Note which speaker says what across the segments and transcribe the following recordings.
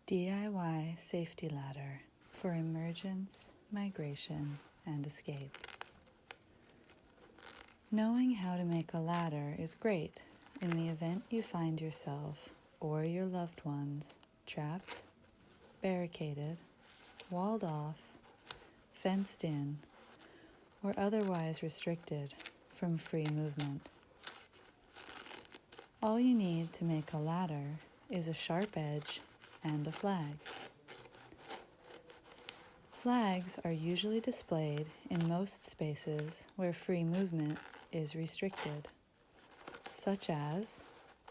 Speaker 1: DIY safety ladder for emergence, migration, and escape. Knowing how to make a ladder is great in the event you find yourself or your loved ones trapped, barricaded, walled off, fenced in, or otherwise restricted from free movement. All you need to make a ladder is a sharp edge and a flag. Flags are usually displayed in most spaces where free movement is restricted, such as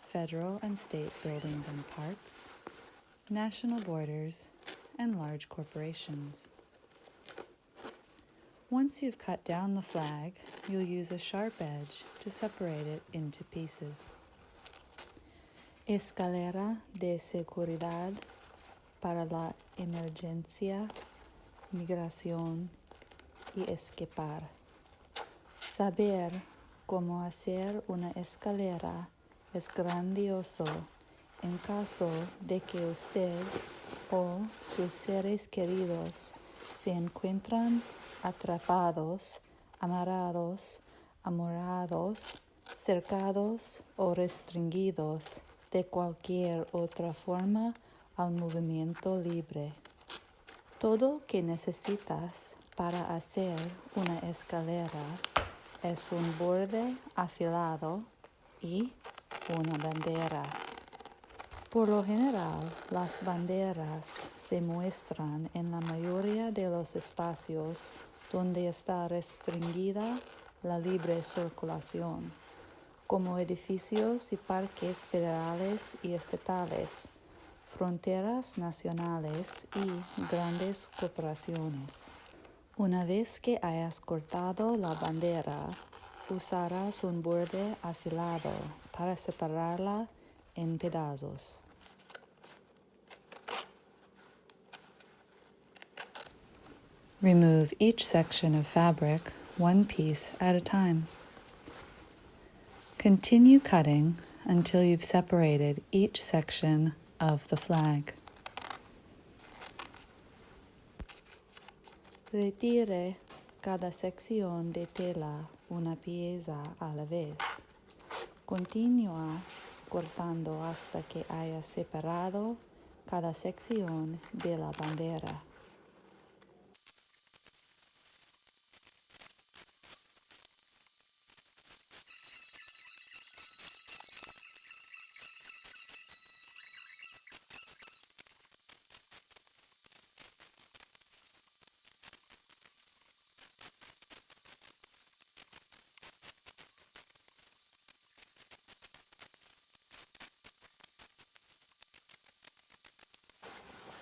Speaker 1: federal and state buildings and parks, national borders, and large corporations. Once you've cut down the flag, you'll use a sharp edge to separate it into pieces. Escalera de seguridad para la emergencia, migración y escapar. Saber cómo hacer una escalera es grandioso en caso de que usted o sus seres queridos se encuentran atrapados, amarrados, amurados, cercados o restringidos de cualquier otra forma al movimiento libre. Todo que necesitas para hacer una escalera es un borde afilado y una bandera. Por lo general, las banderas se muestran en la mayoría de los espacios donde está restringida la libre circulación, como edificios y parques federales y estatales, fronteras nacionales y grandes corporaciones. Una vez que hayas cortado la bandera, usarás un borde afilado para separarla en pedazos. Remove each section of fabric one piece at a time. Continue cutting until you've separated each section of the flag. Retire cada sección de tela una pieza a la vez. Continúa cortando hasta que haya separado cada sección de la bandera.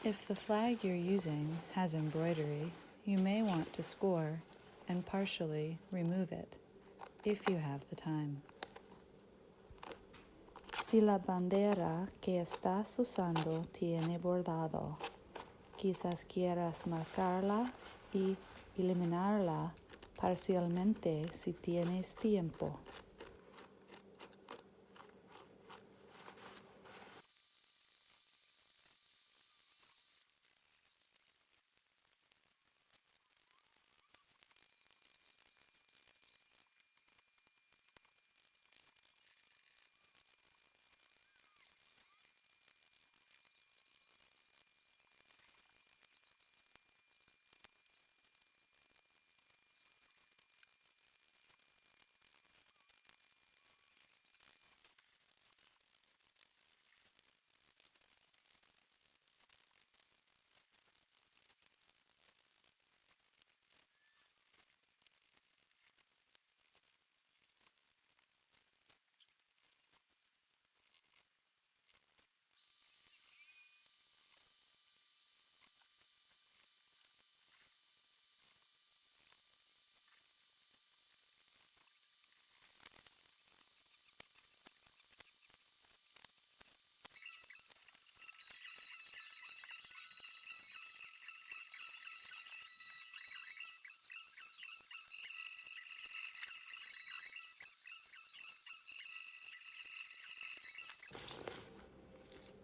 Speaker 1: If the flag you're using has embroidery, you may want to score and partially remove it, if you have the time. Si la bandera que estás usando tiene bordado, quizás quieras marcarla y eliminarla parcialmente si tienes tiempo.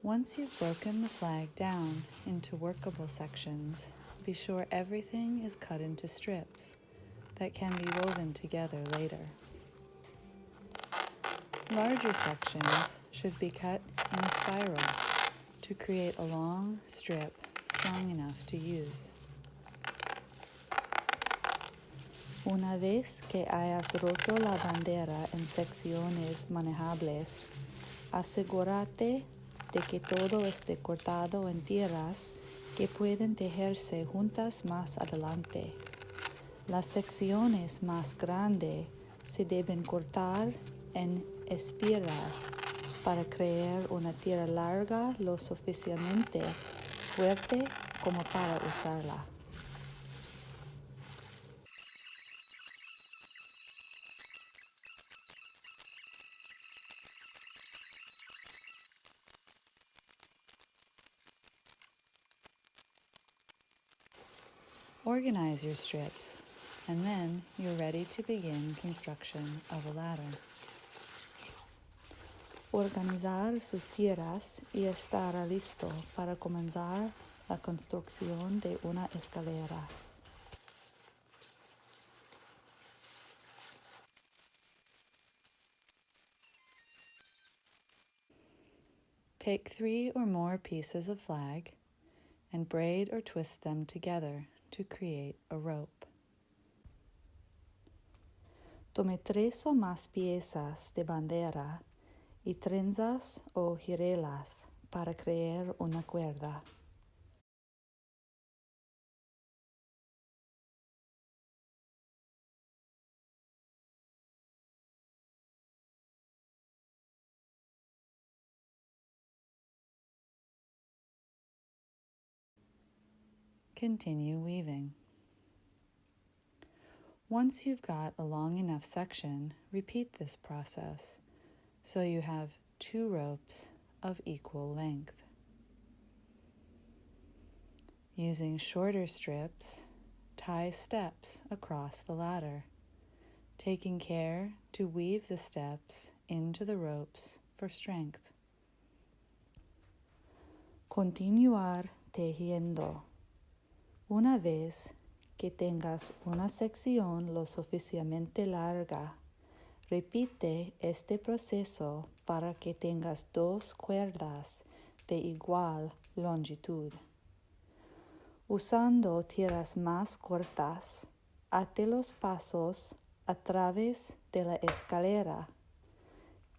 Speaker 1: Once you've broken the flag down into workable sections, be sure everything is cut into strips that can be woven together later. Larger sections should be cut in a spiral to create a long strip strong enough to use. Una vez que hayas roto la bandera en secciones manejables, asegúrate de que todo esté cortado en tiras que pueden tejerse juntas más adelante. Las secciones más grandes se deben cortar en espiral para crear una tira larga lo suficientemente fuerte como para usarla. Organize your strips, and then you're ready to begin construction of a ladder. Organizar sus tiras y estará listo para comenzar la construcción de una escalera. Take 3 or more pieces of flag and braid or twist them together to create a rope. Tome 3 o más piezas de bandera y trenzas o girelas para crear una cuerda. Continue weaving. Once you've got a long enough section, repeat this process so you have 2 ropes of equal length. Using shorter strips, tie steps across the ladder, taking care to weave the steps into the ropes for strength. Continuar tejiendo. Una vez que tengas una sección lo suficientemente larga, repite este proceso para que tengas 2 cuerdas de igual longitud. Usando tiras más cortas, hazte los pasos a través de la escalera,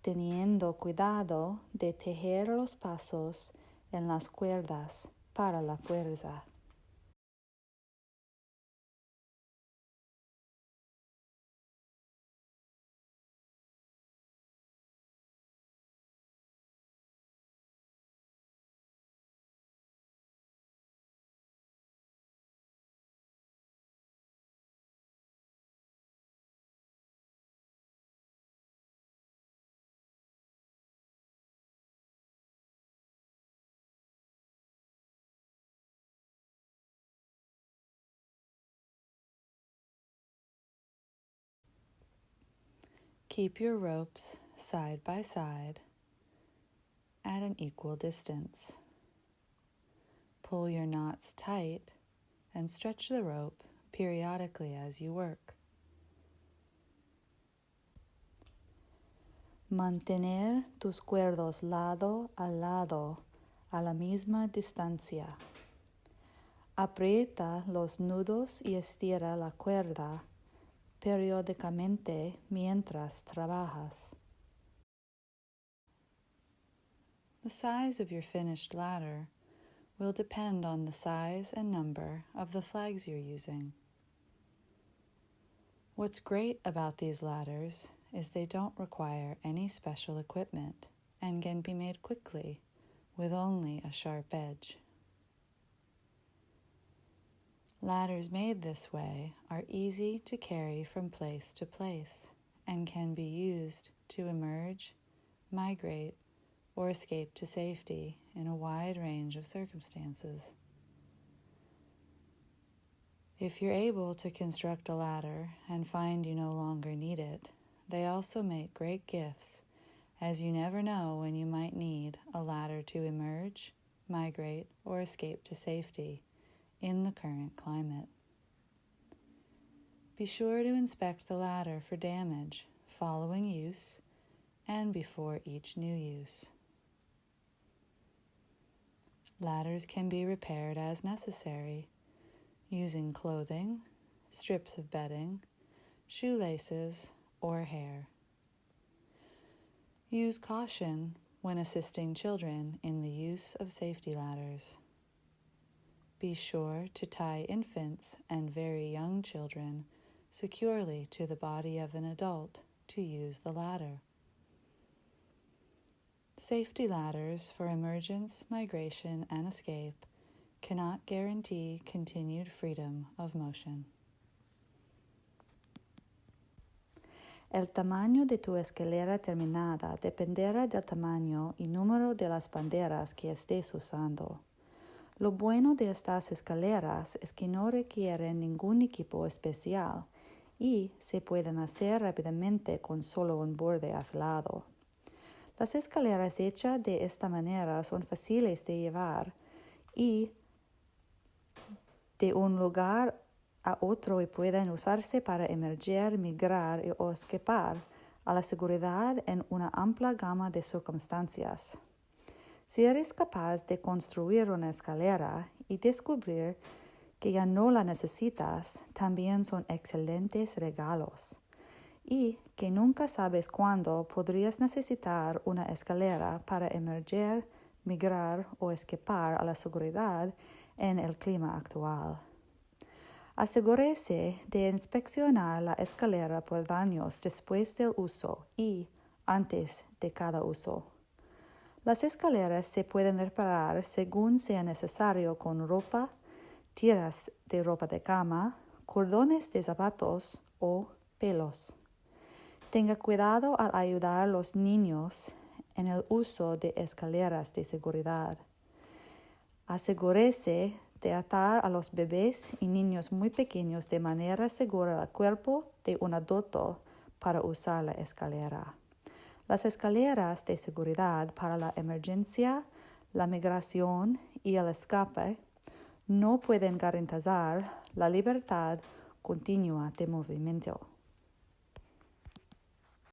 Speaker 1: teniendo cuidado de tejer los pasos en las cuerdas para la fuerza. Keep your ropes side by side at an equal distance. Pull your knots tight and stretch the rope periodically as you work. Mantener tus cuerdos lado a lado a la misma distancia. Aprieta los nudos y estira la cuerda periódicamente mientras trabajas. The size of your finished ladder will depend on the size and number of the flags you're using. What's great about these ladders is they don't require any special equipment and can be made quickly with only a sharp edge. Ladders made this way are easy to carry from place to place and can be used to emerge, migrate, or escape to safety in a wide range of circumstances. If you're able to construct a ladder and find you no longer need it, they also make great gifts as you never know when you might need a ladder to emerge, migrate, or escape to safety in the current climate. Be sure to inspect the ladder for damage following use and before each new use. Ladders can be repaired as necessary using clothing, strips of bedding, shoelaces, or hair. Use caution when assisting children in the use of safety ladders. Be sure to tie infants and very young children securely to the body of an adult to use the ladder. Safety ladders for emergence, migration, and escape cannot guarantee continued freedom of motion. El tamaño de tu escalera terminada dependerá del tamaño y número de las banderas que estés usando. Lo bueno de estas escaleras es que no requieren ningún equipo especial y se pueden hacer rápidamente con solo un borde afilado. Las escaleras hechas de esta manera son fáciles de llevar y de un lugar a otro y pueden usarse para emerger, migrar o escapar a la seguridad en una amplia gama de circunstancias. Si eres capaz de construir una escalera y descubrir que ya no la necesitas, también son excelentes regalos. Y que nunca sabes cuándo podrías necesitar una escalera para emerger, migrar o escapar a la seguridad en el clima actual. Asegúrese de inspeccionar la escalera por daños después del uso y antes de cada uso. Las escaleras se pueden reparar según sea necesario con ropa, tiras de ropa de cama, cordones de zapatos o pelos. Tenga cuidado al ayudar a los niños en el uso de escaleras de seguridad. Asegúrese de atar a los bebés y niños muy pequeños de manera segura al cuerpo de un adulto para usar la escalera. Las escaleras de seguridad para la emergencia, la migración y el escape no pueden garantizar la libertad continua de movimiento.